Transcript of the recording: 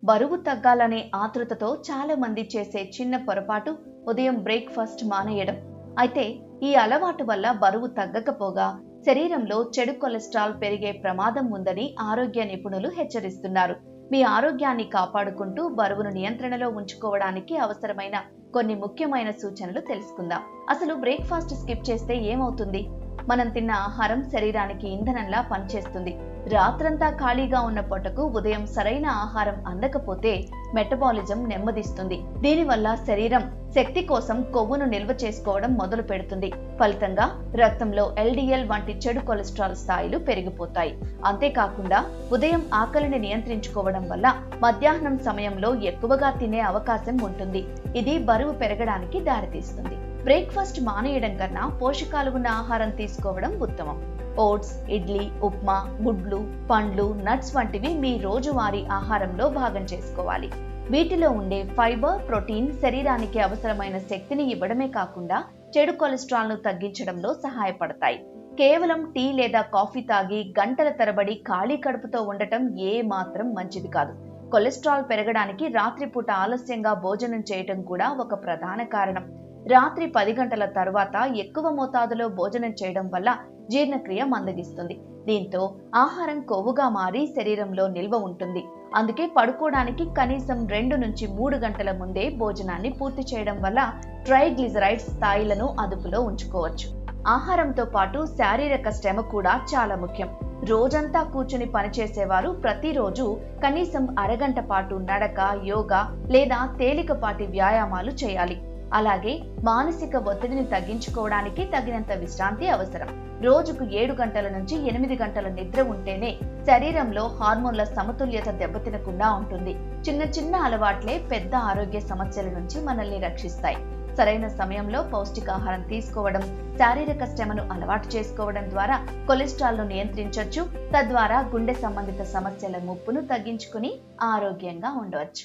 బరువు తగ్గాలనే ఆతృతతో చాలా మంది చేసే చిన్న పొరపాటు ఉదయం బ్రేక్ఫాస్ట్ మానేయడం. అయితే ఈ అలవాటు వల్ల బరువు తగ్గకపోగా శరీరంలో చెడు కొలెస్ట్రాల్ పెరిగే ప్రమాదం ఉందని ఆరోగ్య నిపుణులు హెచ్చరిస్తున్నారు. మీ ఆరోగ్యాన్ని కాపాడుకుంటూ బరువును నియంత్రణలో ఉంచుకోవడానికి అవసరమైన కొన్ని ముఖ్యమైన సూచనలు తెలుసుకుందాం. అసలు బ్రేక్ఫాస్ట్ స్కిప్ చేస్తే ఏమవుతుంది? మనం తిన్న ఆహారం శరీరానికి ఇంధనంలా పనిచేస్తుంది. రాత్రంతా ఖాళీగా ఉన్న పొట్టకు ఉదయం సరైన ఆహారం అందకపోతే మెటబాలిజం నెమ్మదిస్తుంది. దీనివల్ల శరీరం శక్తి కోసం కొవ్వును నిల్వ చేసుకోవడం మొదలు పెడుతుంది. ఫలితంగా రక్తంలో LDL వంటి చెడు కొలెస్ట్రాల్ స్థాయిలు పెరిగిపోతాయి. అంతేకాకుండా ఉదయం ఆకలిని నియంత్రించుకోవడం వల్ల మధ్యాహ్నం సమయంలో ఎక్కువగా తినే అవకాశం ఉంటుంది. ఇది బరువు పెరగడానికి దారితీస్తుంది. బ్రేక్ఫాస్ట్ మానేయడం కన్నా పోషకాలు ఉన్న ఆహారం తీసుకోవడం ఉత్తమం. ఓట్స్, ఇడ్లీ, ఉప్మా, గుడ్లు, పండ్లు, నట్స్ వంటివి మీ రోజువారీ ఆహారంలో భాగం చేసుకోవాలి. వీటిలో ఉండే ఫైబర్, ప్రోటీన్ శరీరానికి అవసరమైన శక్తిని ఇవ్వడమే కాకుండా చెడు కొలెస్ట్రాల్ ను తగ్గించడంలో సహాయపడతాయి. కేవలం టీ లేదా కాఫీ తాగి గంటల తరబడి ఖాళీ కడుపుతో ఉండటం ఏ మాత్రం మంచిది కాదు. కొలెస్ట్రాల్ పెరగడానికి రాత్రిపూట ఆలస్యంగా భోజనం చేయటం కూడా ఒక ప్రధాన కారణం. రాత్రి 10 గంటల తర్వాత ఎక్కువ మోతాదులో భోజనం చేయడం వల్ల జీర్ణక్రియ మందగిస్తుంది. దీంతో ఆహారం కొవ్వుగా మారి శరీరంలో నిల్వ ఉంటుంది. అందుకే పడుకోవడానికి కనీసం 2 నుంచి 3 గంటల ముందే భోజనాన్ని పూర్తి చేయడం వల్ల ట్రైగ్లిజరైడ్స్ స్థాయిలను అదుపులో ఉంచుకోవచ్చు. ఆహారంతో పాటు శారీరక శ్రమ కూడా చాలా ముఖ్యం. రోజంతా కూర్చుని పనిచేసేవారు ప్రతిరోజు కనీసం అరగంట పాటు నడక, యోగా లేదా తేలికపాటి వ్యాయామాలు చేయాలి. అలాగే మానసిక ఒత్తిడిని తగ్గించుకోవడానికి తగినంత విశ్రాంతి అవసరం. రోజుకు 7 గంటల నుంచి 8 గంటల నిద్ర ఉంటేనే శరీరంలో హార్మోన్ల సమతుల్యత దెబ్బతినకుండా ఉంటుంది. చిన్న చిన్న అలవాట్లే పెద్ద ఆరోగ్య సమస్యల నుంచి మనల్ని రక్షిస్తాయి. సరైన సమయంలో పౌష్టికాహారం తీసుకోవడం, శారీరక శ్రమను అలవాటు చేసుకోవడం ద్వారా కొలెస్ట్రాల్ ను నియంత్రించవచ్చు. తద్వారా గుండె సంబంధిత సమస్యల ముప్పును తగ్గించుకుని ఆరోగ్యంగా ఉండవచ్చు.